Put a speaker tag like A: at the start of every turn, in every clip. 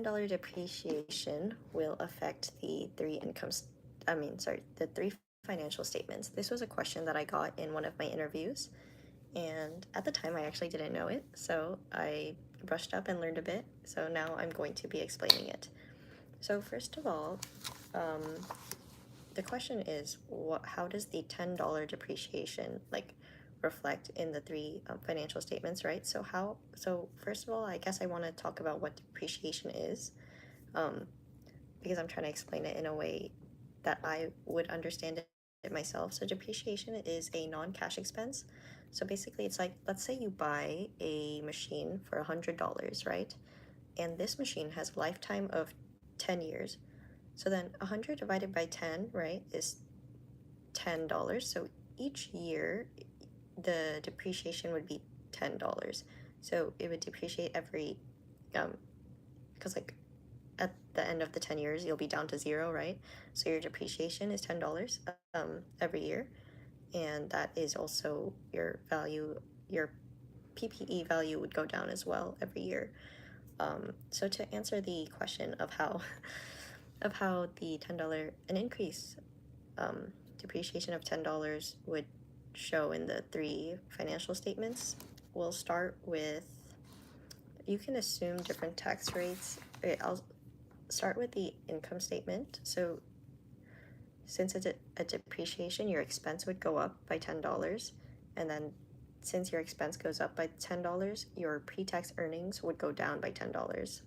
A: $10 depreciation will affect the the three financial statements. This was a question that I got in one of my interviews, and at the time I actually didn't know it, so I brushed up and learned a bit, so now I'm going to be explaining it. So first of all, um, the question is, how does the $10 depreciation reflect in the three financial statements, right? So first of all, I guess I want to talk about what depreciation is, um, because I'm trying to explain it in a way that I would understand it myself. So depreciation is a non-cash expense. So basically, it's like, let's say you buy a machine for $100, right? And this machine has a lifetime of 10 years. So then 100 divided by 10, right, is $10. So each year, the depreciation would be $10. So it would depreciate every, because at the end of the 10 years, you'll be down to zero, right? So your depreciation is $10 every year. And that is also your value, your PPE value would go down as well every year. So to answer the question of how of how the an increase depreciation of $10 would show in the three financial statements, we'll start with, you can assume different tax rates. Okay, I'll start with the income statement. So since it's a depreciation, your expense would go up by $10, and then since your expense goes up by $10, your pre-tax earnings would go down by $10.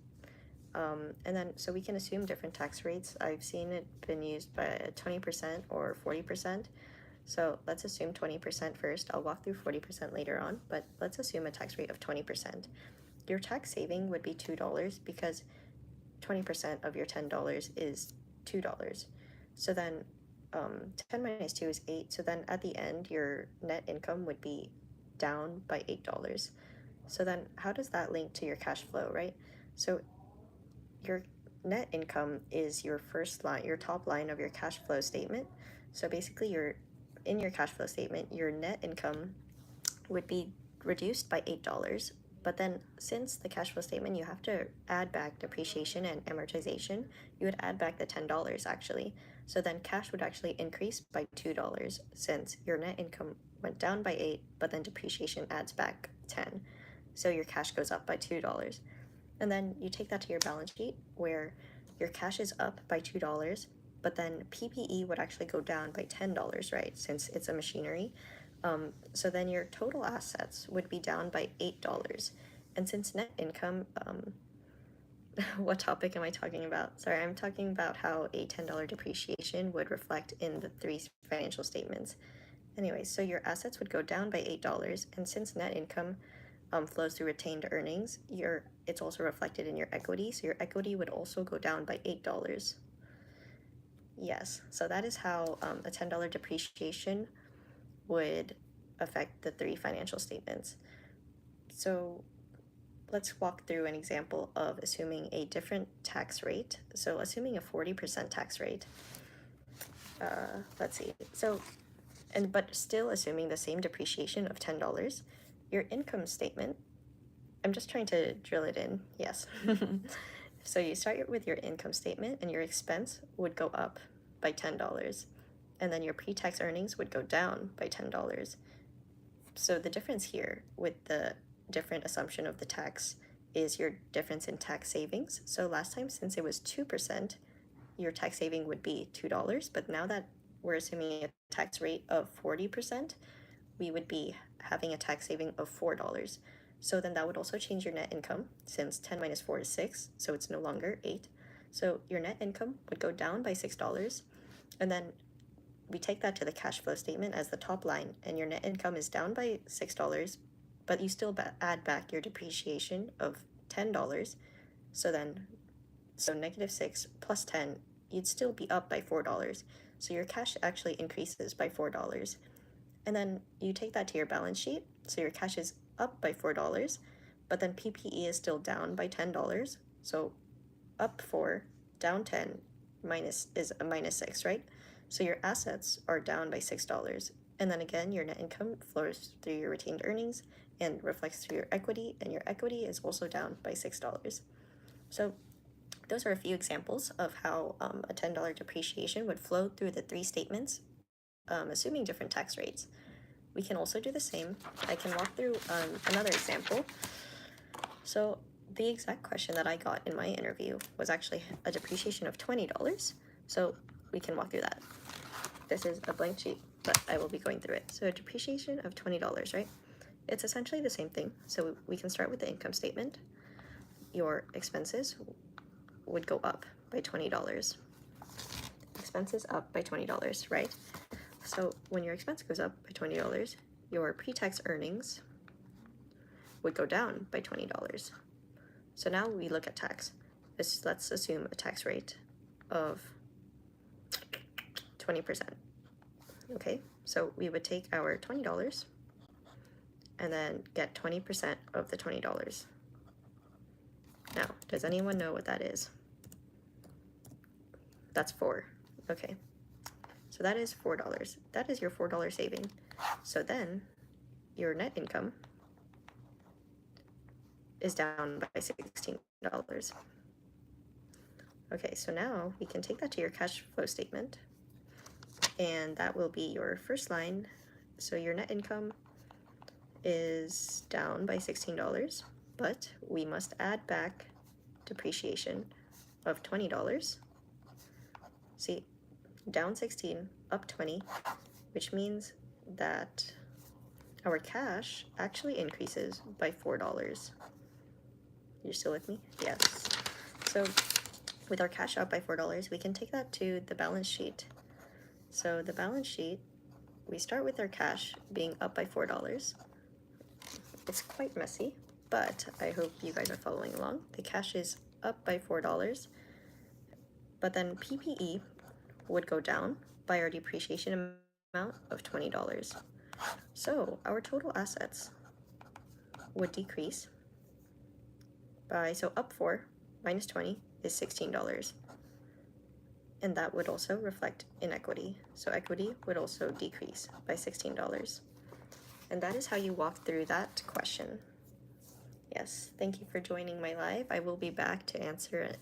A: And then, so we can assume different tax rates. I've seen it been used by 20% or 40%. So let's assume 20% first. I'll walk through 40% later on, but let's assume a tax rate of 20%. Your tax saving would be $2 because 20% of your $10 is $2. So then 10 minus 2 is 8. So then at the end, your net income would be down by $8. So then how does that link to your cash flow, right? So your net income is your first line, your top line of your cash flow statement. So basically, in your cash flow statement, your net income would be reduced by $8. But then since the cash flow statement, you have to add back depreciation and amortization, you would add back the $10 actually. So then cash would actually increase by $2 since your net income went down by 8, but then depreciation adds back 10. So your cash goes up by $2. And then you take that to your balance sheet where your cash is up by $2, but then PPE would actually go down by $10, right? Since it's a machinery. So then your total assets would be down by $8. And since net income, what topic am I talking about? Sorry, I'm talking about how a $10 depreciation would reflect in the three financial statements. Anyway, so your assets would go down by $8, and since net income flows through retained earnings, it's also reflected in your equity, so your equity would also go down by $8. Yes, so that is how a $10 depreciation would affect the three financial statements. So let's walk through an example of assuming a different tax rate. So assuming a 40% tax rate, let's see. So, but still assuming the same depreciation of $10, your income statement, I'm just trying to drill it in, yes. So you start with your income statement and your expense would go up by $10, and then your pre-tax earnings would go down by $10. So the difference here with the different assumption of the tax is your difference in tax savings. So last time, since it was 2%, your tax saving would be $2, but now that we're assuming a tax rate of 40%, we would be having a tax saving of $4. So then that would also change your net income, since 10 minus 4 is 6, so it's no longer 8. So your net income would go down by $6, and then we take that to the cash flow statement as the top line, and your net income is down by $6, but you still add back your depreciation of $10. So -6 plus 10, you'd still be up by $4. So your cash actually increases by $4. And then you take that to your balance sheet. So your cash is up by $4, but then PPE is still down by $10. So up 4, down 10, is a -6, right? So your assets are down by $6. And then again, your net income flows through your retained earnings and reflects through your equity, and your equity is also down by $6. So those are a few examples of how a $10 depreciation would flow through the three statements, assuming different tax rates. We can also do the same. I can walk through another example. So the exact question that I got in my interview was actually a depreciation of $20. So we can walk through that. This is a blank sheet, but I will be going through it. So a depreciation of $20, right? It's essentially the same thing. So we can start with the income statement. Your expenses would go up by $20. Expenses up by $20, right? So when your expense goes up by $20, your pre-tax earnings would go down by $20. So now we look at tax. Let's assume a tax rate of 20%. Okay, so we would take our $20 and then get 20% of the $20. Now, does anyone know what that is? That's 4. Okay, so that is $4. That is your $4 saving. So then your net income is down by $16. Okay, so now we can take that to your cash flow statement, and that will be your first line. So your net income is down by $16, but we must add back depreciation of $20. See, down 16, up 20, which means that our cash actually increases by $4. You're still with me? Yes. So with our cash up by $4, we can take that to the balance sheet. So the balance sheet, we start with our cash being up by $4. It's quite messy, but I hope you guys are following along. The cash is up by $4, but then PPE would go down by our depreciation amount of $20. So our total assets would decrease by, so up 4 minus 20 is $16. And that would also reflect in equity. So equity would also decrease by $16. And that is how you walk through that question. Yes, thank you for joining my live. I will be back to answer